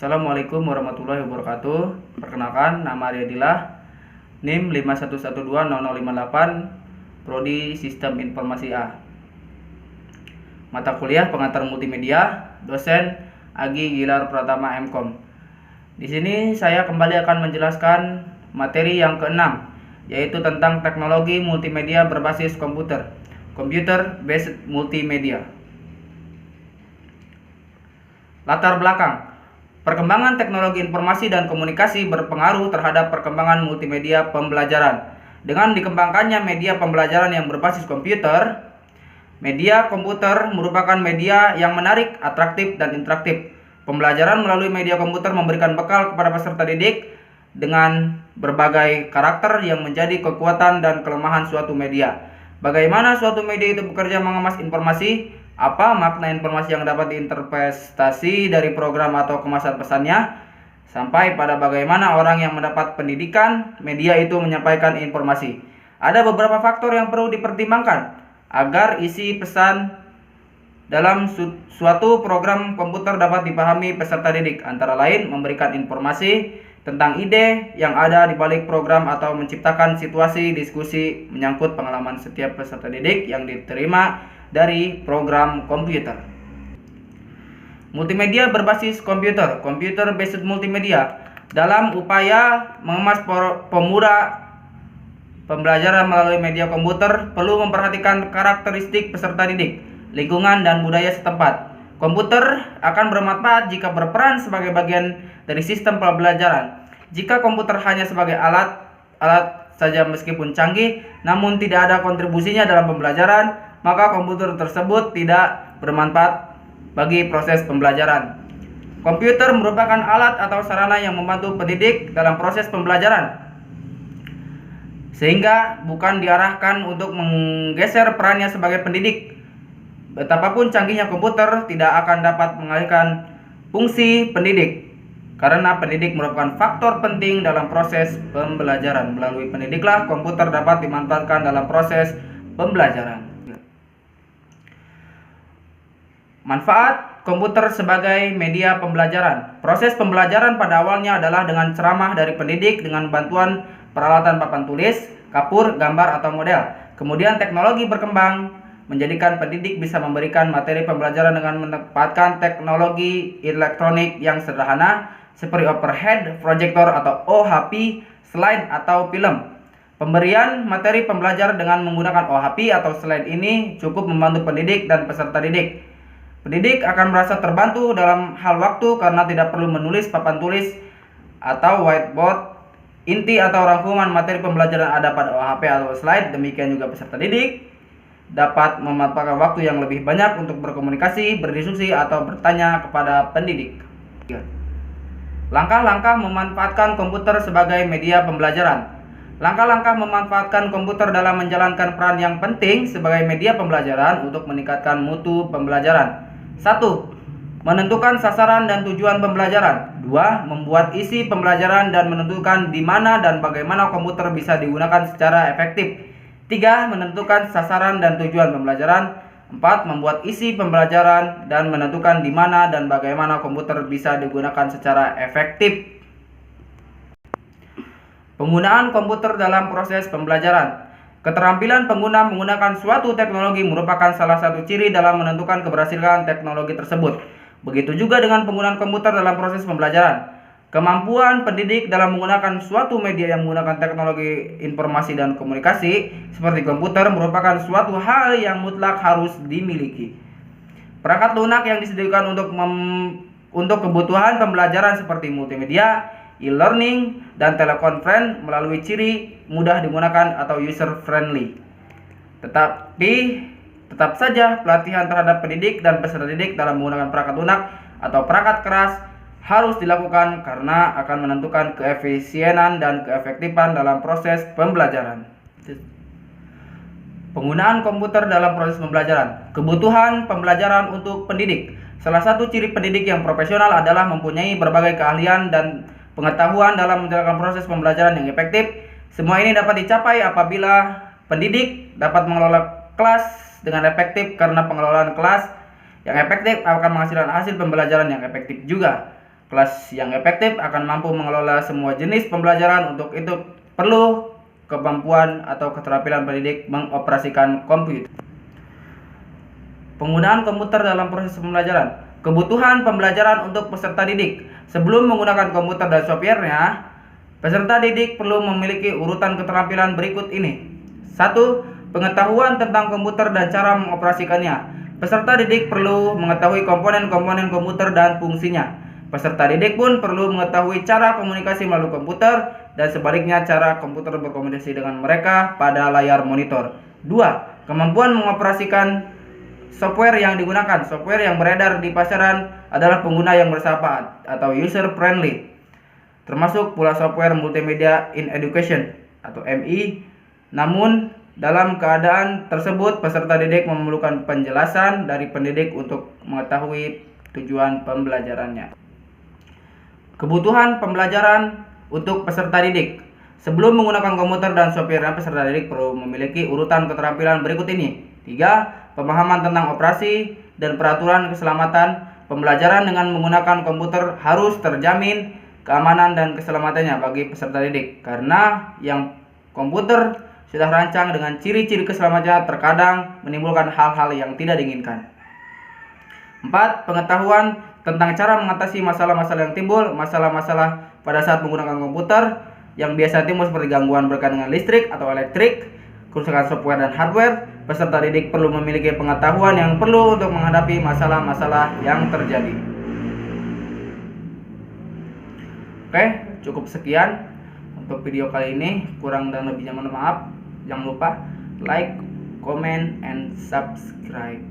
Assalamualaikum warahmatullahi wabarakatuh. Perkenalkan, nama Ariadillah, NIM 51120058, Prodi Sistem Informasi A. Mata kuliah Pengantar Multimedia, dosen Agi Gilar Pratama MKom. Di sini saya kembali akan menjelaskan materi yang keenam, yaitu tentang teknologi multimedia berbasis komputer, Computer Based Multimedia. Latar belakang. Perkembangan teknologi informasi dan komunikasi berpengaruh terhadap perkembangan multimedia pembelajaran. Dengan dikembangkannya media pembelajaran yang berbasis komputer, media komputer merupakan media yang menarik, atraktif, dan interaktif. Pembelajaran melalui media komputer memberikan bekal kepada peserta didik dengan berbagai karakter yang menjadi kekuatan dan kelemahan suatu media. Bagaimana suatu media itu bekerja mengemas informasi, apa makna informasi yang dapat diinterpretasi dari program atau kemasan pesannya, sampai pada bagaimana orang yang mendapat pendidikan media itu menyampaikan informasi. Ada beberapa faktor yang perlu dipertimbangkan agar isi pesan dalam suatu program komputer dapat dipahami peserta didik, antara lain memberikan informasi tentang ide yang ada di balik program atau menciptakan situasi diskusi menyangkut pengalaman setiap peserta didik yang diterima dari program komputer. Multimedia berbasis komputer, Computer Based Multimedia, dalam upaya mengemas pemuda pembelajaran melalui media komputer perlu memperhatikan karakteristik peserta didik, lingkungan, dan budaya setempat. Komputer akan bermanfaat jika berperan sebagai bagian dari sistem pembelajaran. Jika komputer hanya sebagai alat saja meskipun canggih, namun tidak ada kontribusinya dalam pembelajaran, maka komputer tersebut tidak bermanfaat bagi proses pembelajaran. Komputer merupakan alat atau sarana yang membantu pendidik dalam proses pembelajaran, sehingga bukan diarahkan untuk menggeser perannya sebagai pendidik. Betapapun canggihnya komputer tidak akan dapat mengalihkan fungsi pendidik, karena pendidik merupakan faktor penting dalam proses pembelajaran. Melalui pendidiklah komputer dapat dimanfaatkan dalam proses pembelajaran. Manfaat komputer sebagai media pembelajaran. Proses pembelajaran pada awalnya adalah dengan ceramah dari pendidik dengan bantuan peralatan papan tulis, kapur, gambar, atau model. Kemudian teknologi berkembang menjadikan pendidik bisa memberikan materi pembelajaran dengan menempatkan teknologi elektronik yang sederhana seperti overhead projector atau OHP, slide, atau film. Pemberian materi pembelajaran dengan menggunakan OHP atau slide ini cukup membantu pendidik dan peserta didik. Pendidik akan merasa terbantu dalam hal waktu karena tidak perlu menulis papan tulis atau whiteboard. Inti atau rangkuman materi pembelajaran ada pada OHP atau slide. Demikian juga peserta didik dapat memanfaatkan waktu yang lebih banyak untuk berkomunikasi, berdiskusi, atau bertanya kepada pendidik. Langkah-langkah memanfaatkan komputer sebagai media pembelajaran. Langkah-langkah memanfaatkan komputer dalam menjalankan peran yang penting sebagai media pembelajaran untuk meningkatkan mutu pembelajaran. 1. Menentukan sasaran dan tujuan pembelajaran. 2. Membuat isi pembelajaran dan menentukan di mana dan bagaimana komputer bisa digunakan secara efektif. 3. Menentukan sasaran dan tujuan pembelajaran. 4. Membuat isi pembelajaran dan menentukan di mana dan bagaimana komputer bisa digunakan secara efektif. Penggunaan komputer dalam proses pembelajaran. Keterampilan pengguna menggunakan suatu teknologi merupakan salah satu ciri dalam menentukan keberhasilan teknologi tersebut. Begitu juga dengan penggunaan komputer dalam proses pembelajaran. Kemampuan pendidik dalam menggunakan suatu media yang menggunakan teknologi informasi dan komunikasi seperti komputer merupakan suatu hal yang mutlak harus dimiliki. Perangkat lunak yang disediakan untuk kebutuhan pembelajaran seperti multimedia, e-learning, dan telekonferensi melalui ciri mudah digunakan atau user friendly. Tetapi tetap saja pelatihan terhadap pendidik dan peserta didik dalam menggunakan perangkat lunak atau perangkat keras harus dilakukan karena akan menentukan keefisienan dan keefektifan dalam proses pembelajaran. Penggunaan komputer dalam proses pembelajaran. Kebutuhan pembelajaran untuk pendidik. Salah satu ciri pendidik yang profesional adalah mempunyai berbagai keahlian dan pengetahuan dalam menjalankan proses pembelajaran yang efektif. Semua ini dapat dicapai apabila pendidik dapat mengelola kelas dengan efektif, karena pengelolaan kelas yang efektif akan menghasilkan hasil pembelajaran yang efektif juga. Kelas yang efektif akan mampu mengelola semua jenis pembelajaran. Untuk itu perlu kemampuan atau keterampilan pendidik mengoperasikan komputer. Penggunaan komputer dalam proses pembelajaran. Kebutuhan pembelajaran untuk peserta didik. Sebelum menggunakan komputer dan software-nya, peserta didik perlu memiliki urutan keterampilan berikut ini. 1. Pengetahuan tentang komputer dan cara mengoperasikannya. Peserta didik perlu mengetahui komponen-komponen komputer dan fungsinya. Peserta didik pun perlu mengetahui cara komunikasi melalui komputer dan sebaliknya cara komputer berkomunikasi dengan mereka pada layar monitor. 2. Kemampuan mengoperasikan software yang digunakan. Software yang beredar di pasaran adalah pengguna yang bersahabat atau user friendly, termasuk pula software multimedia in education atau MI. Namun dalam keadaan tersebut peserta didik memerlukan penjelasan dari pendidik untuk mengetahui tujuan pembelajarannya. Kebutuhan pembelajaran untuk peserta didik. Sebelum menggunakan komputer dan software, peserta didik perlu memiliki urutan keterampilan berikut ini. 3. Pemahaman tentang operasi dan peraturan keselamatan. Pembelajaran dengan menggunakan komputer harus terjamin keamanan dan keselamatannya bagi peserta didik, karena yang komputer sudah rancang dengan ciri-ciri keselamatannya terkadang menimbulkan hal-hal yang tidak diinginkan. 4. Pengetahuan tentang cara mengatasi masalah-masalah yang timbul. Masalah-masalah pada saat menggunakan komputer yang biasa timbul seperti gangguan berkaitan dengan listrik atau elektrik, kerusakan software dan hardware. Peserta didik perlu memiliki pengetahuan yang perlu untuk menghadapi masalah-masalah yang terjadi. Oke, cukup sekian untuk video kali ini. Kurang dan lebihnya mohon maaf. Jangan lupa like, comment, and subscribe.